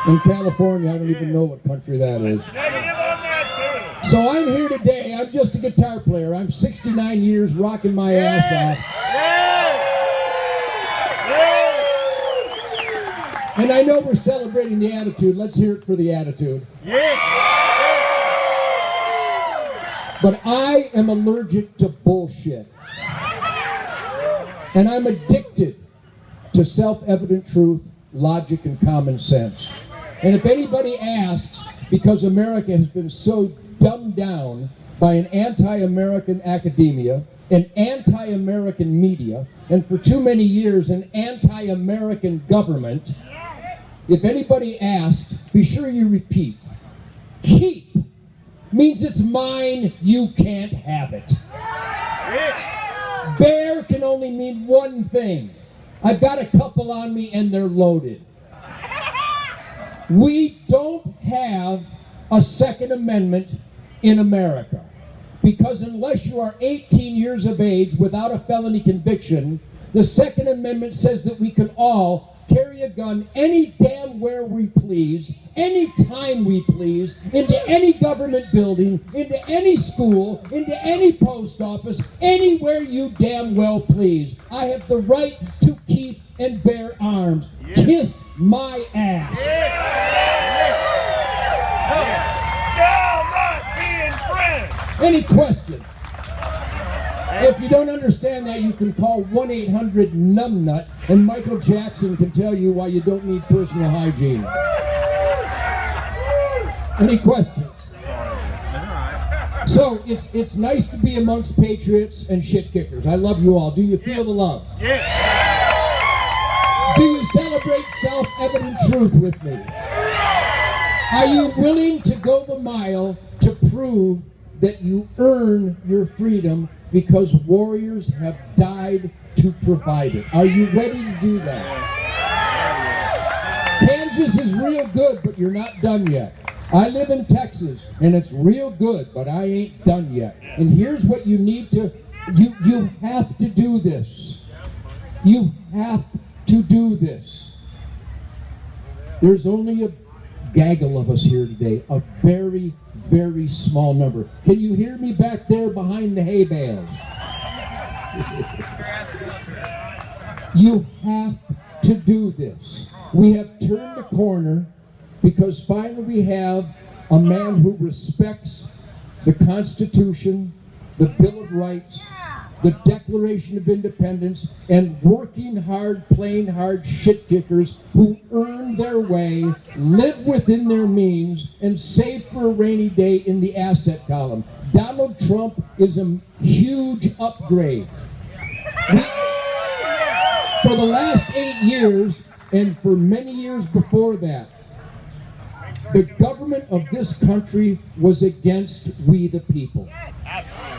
In California, I don't even know what country that is. So I'm here today. I'm just a guitar player. I'm 69 years rocking my ass off. And I know we're celebrating the attitude. Let's hear it for the attitude. But I am allergic to bullshit. And I'm addicted to self-evident truth, logic, and common sense. And if anybody asks, because America has been so dumbed down by an anti-American academia, an anti-American media, and for too many years an anti-American government, if anybody asks, be sure you repeat. Keep means it's mine, you can't have it. Bear can only mean one thing. I've got a couple on me and they're loaded. We don't have a Second Amendment in America. Because unless you are 18 years of age without a felony conviction, the Second Amendment says that we can all carry a gun any damn where we please, any time we please, into any government building, into any school, into any post office, anywhere you damn well please. I have the right to keep and bear arms. Kiss my ass. Any questions? If you don't understand that, you can call 1-800-NUMBNUT, and Michael Jackson can tell you why you don't need personal hygiene. Any questions? So, it's nice to be amongst patriots and shit kickers. I love you all. Do you feel the love? Do you celebrate self-evident truth with me? Are you willing to go the mile to prove that you earn your freedom because warriors have died to provide it? Are you ready to do that? Kansas is real good, but you're not done yet. I live in Texas, and it's real good, but I ain't done yet. And here's what you need to, you have to do this. You have to do this. There's only a gaggle of us here today, a very, very small number. Can you hear me back there behind the hay bales? You have to do this. We have turned the corner because finally we have a man who respects the Constitution, the Bill of Rights, the Declaration of Independence, and working hard, playing hard shit kickers who earn their way, live within their means, and save for a rainy day in the asset column. Donald Trump is a huge upgrade. For the last 8 years, and for many years before that, the government of this country was against we the people.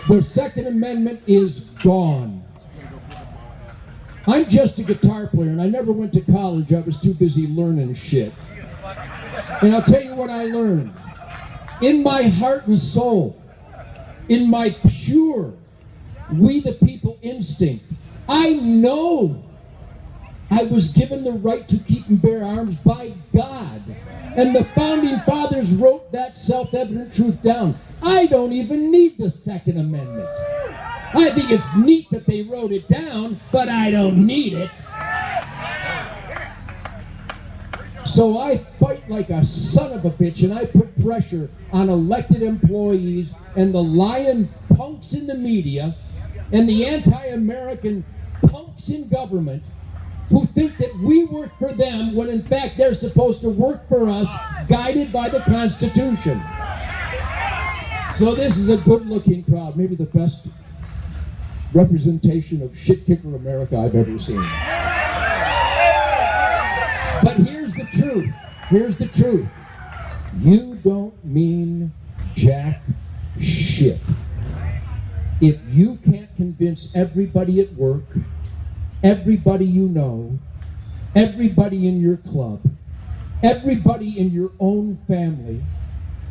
The Second Amendment is gone. I'm just a guitar player, and I never went to college. I was too busy learning shit. And I'll tell you what I learned. In my heart and soul, in my pure we the people instinct, I know I was given the right to keep and bear arms by God. And the Founding Fathers wrote that self-evident truth down. I don't even need the Second Amendment. I think it's neat that they wrote it down, but I don't need it. So I fight like a son of a bitch, and I put pressure on elected employees and the lying punks in the media and the anti-American punks in government who think that we work for them when in fact they're supposed to work for us, guided by the Constitution. So this is a good-looking crowd, maybe the best representation of shit-kicker America I've ever seen. But here's the truth. Here's the truth. You don't mean jack shit if you can't convince everybody at work, everybody you know, everybody in your club, everybody in your own family,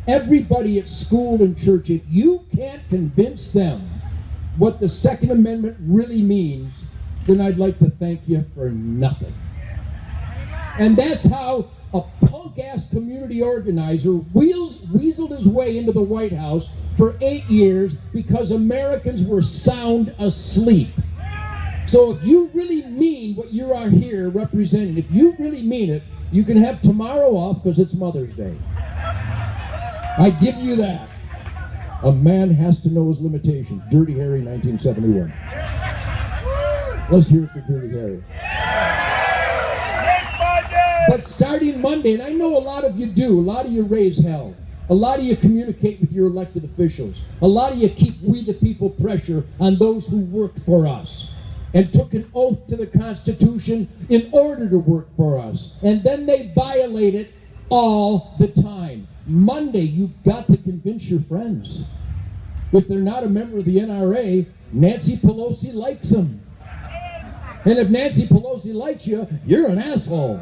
everybody at school and church, if you can't convince them what the Second Amendment really means, then I'd like to thank you for nothing. And that's how a punk punk-ass community organizer weaseled his way into the White House for 8 years because Americans were sound asleep. So if you really mean what you are here representing, if you really mean it, you can have tomorrow off because it's Mother's Day. I give you that. A man has to know his limitations. Dirty Harry, 1971. Let's hear it for Dirty Harry. But starting Monday, and I know a lot of you do, a lot of you raise hell. A lot of you communicate with your elected officials. A lot of you keep we the people pressure on those who work for us and took an oath to the Constitution in order to work for us. And then they violate it all the time. Monday, you've got to convince your friends. If they're not a member of the NRA, Nancy Pelosi likes them. And if Nancy Pelosi likes you, you're an asshole.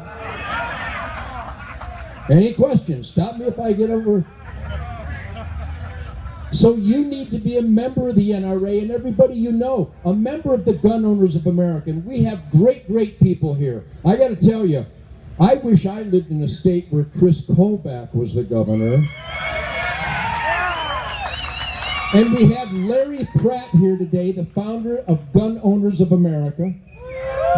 Any questions? Stop me if I get over. So you need to be a member of the NRA, and everybody you know, a member of the Gun Owners of America. And we have great, great people here. I got to tell you, I wish I lived in a state where Chris Kobach was the governor. And we have Larry Pratt here today, the founder of Gun Owners of America.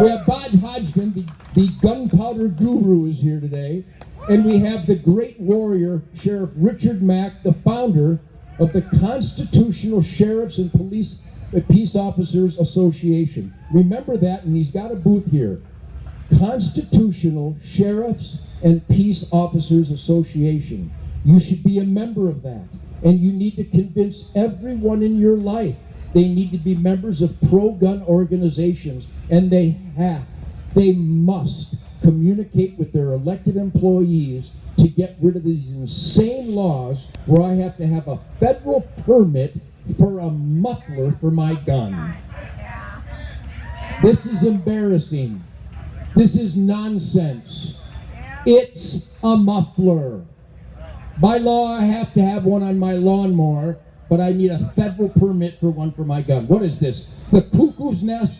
We have Bob Hodgkin, the gunpowder guru, is here today. And we have the great warrior, Sheriff Richard Mack, the founder of the Constitutional Sheriffs and Peace Officers Association. Remember that, and he's got a booth here. Constitutional Sheriffs and Peace Officers Association. You should be a member of that. And you need to convince everyone in your life they need to be members of pro-gun organizations. And they must communicate with their elected employees to get rid of these insane laws where I have to have a federal permit for a muffler for my gun. This is embarrassing. This is nonsense. It's a muffler. By law, I have to have one on my lawnmower, but I need a federal permit for one for my gun. What is this? The cuckoo's nest?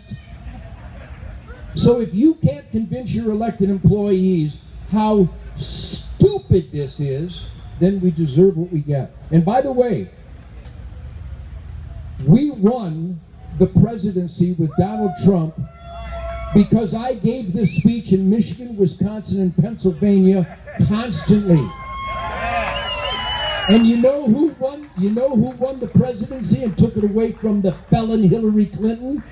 So if you can't convince your elected employees how stupid this is, then we deserve what we get. And by the way, we won the presidency with Donald Trump because I gave this speech in Michigan, Wisconsin, and Pennsylvania constantly. And you know who won? You know who won the presidency and took it away from the felon Hillary Clinton?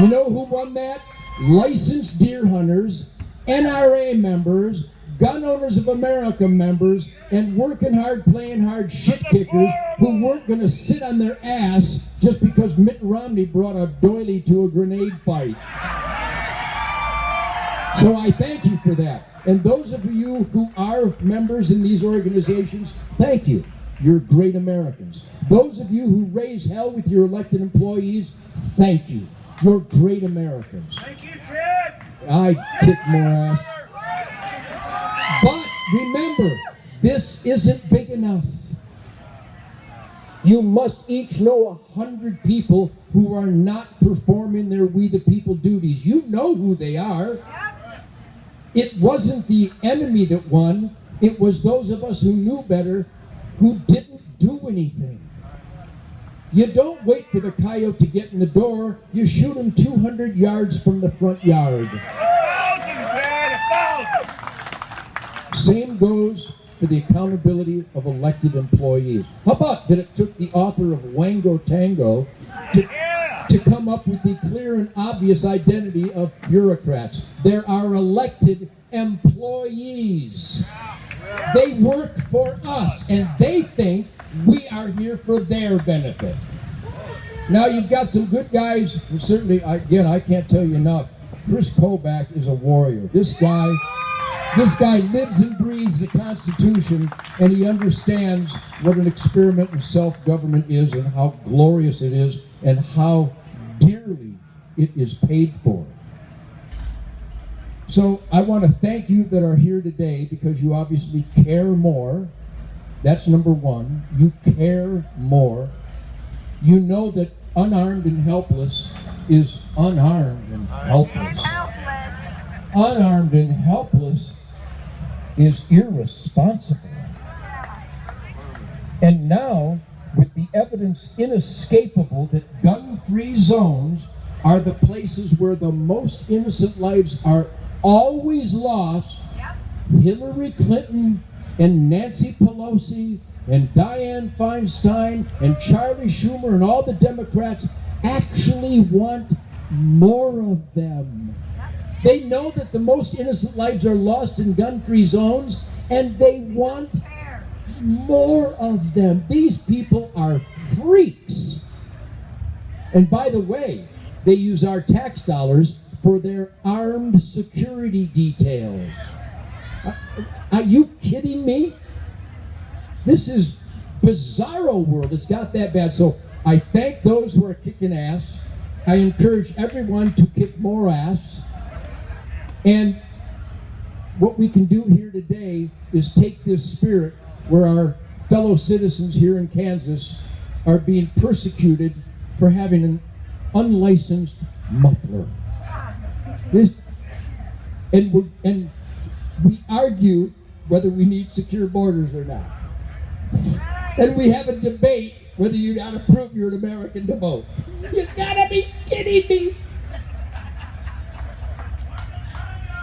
You know who won that? Licensed deer hunters, NRA members, Gun Owners of America members, and working hard, playing hard shit kickers who weren't going to sit on their ass just because Mitt Romney brought a doily to a grenade fight. So I thank you for that. And those of you who are members in these organizations, thank you. You're great Americans. Those of you who raise hell with your elected employees, thank you. You're great Americans. Thank you, Ted. I kick more ass. But remember, this isn't big enough. You must each know 100 people who are not performing their We the People duties. You know who they are. It wasn't the enemy that won. It was those of us who knew better who didn't do anything. You don't wait for the coyote to get in the door. You shoot him 200 yards from the front yard. Same goes for the accountability of elected employees. How about that it took the author of Wango Tango to come up with the clear and obvious identity of bureaucrats? There are elected employees. They work for us, and they think we are here for their benefit. Now you've got some good guys, and certainly, again, I can't tell you enough, Chris Kobach is a warrior. This guy lives and breathes the Constitution, and he understands what an experiment in self-government is and how glorious it is and how dearly it is paid for. So I want to thank you that are here today because you obviously care more. That's number one. You care more. You know that unarmed and helpless is unarmed and helpless. Unarmed and helpless is irresponsible. And now, with the evidence inescapable that gun-free zones are the places where the most innocent lives are always lost, Hillary Clinton and Nancy Pelosi and Dianne Feinstein and Charlie Schumer and all the Democrats actually want more of them. They know that the most innocent lives are lost in gun-free zones, and they want more of them. These people are freaks. And by the way, they use our tax dollars for their armed security details. Are you kidding me? This is bizarro world. It's got that bad. So I thank those who are kicking ass. I encourage everyone to kick more ass. And what we can do here today is take this spirit where our fellow citizens here in Kansas are being persecuted for having an unlicensed muffler. And we argue whether we need secure borders or not. And we have a debate whether you gotta prove you're an American to vote. You gotta be kidding me.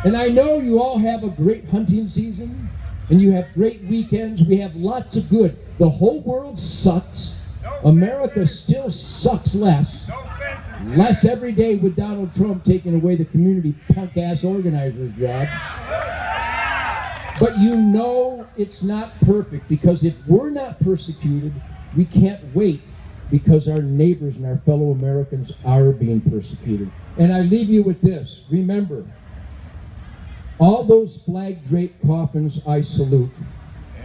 And I know you all have a great hunting season, and you have great weekends. We have lots of good. The whole world sucks. America still sucks less. Less every day with Donald Trump taking away the community punk-ass organizer's job. But you know it's not perfect, because if we're not persecuted, we can't wait, because our neighbors and our fellow Americans are being persecuted. And I leave you with this. Remember, all those flag-draped coffins I salute,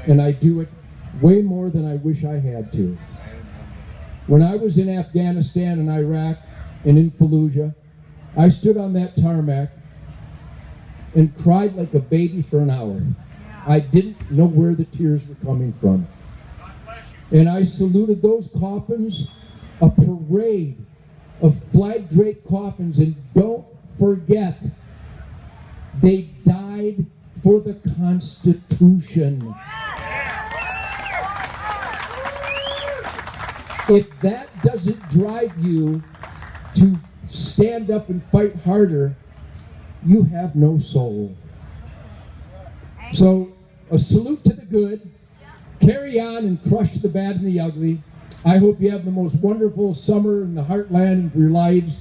and I do it way more than I wish I had to. When I was in Afghanistan and Iraq and in Fallujah, I stood on that tarmac and cried like a baby for an hour. I didn't know where the tears were coming from. And I saluted those coffins, a parade of flag-draped coffins, and don't forget, they died for the Constitution. If that doesn't drive you to stand up and fight harder, you have no soul. So, a salute to the good. Carry on and crush the bad and the ugly. I hope you have the most wonderful summer in the heartland of your lives.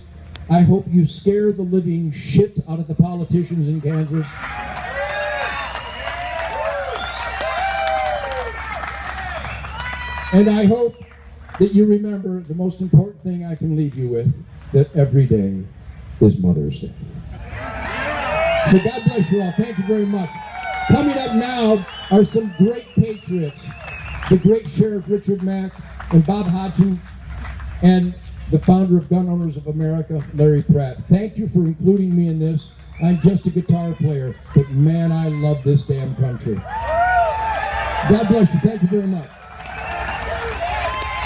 I hope you scare the living shit out of the politicians in Kansas. And I hope that you remember the most important thing I can leave you with, that every day is Mother's Day. So God bless you all. Thank you very much. Coming up now are some great patriots. The great Sheriff Richard Mack and Bob Hodgson, and the founder of Gun Owners of America, Larry Pratt. Thank you for including me in this. I'm just a guitar player, but man, I love this damn country. God bless you. Thank you very much.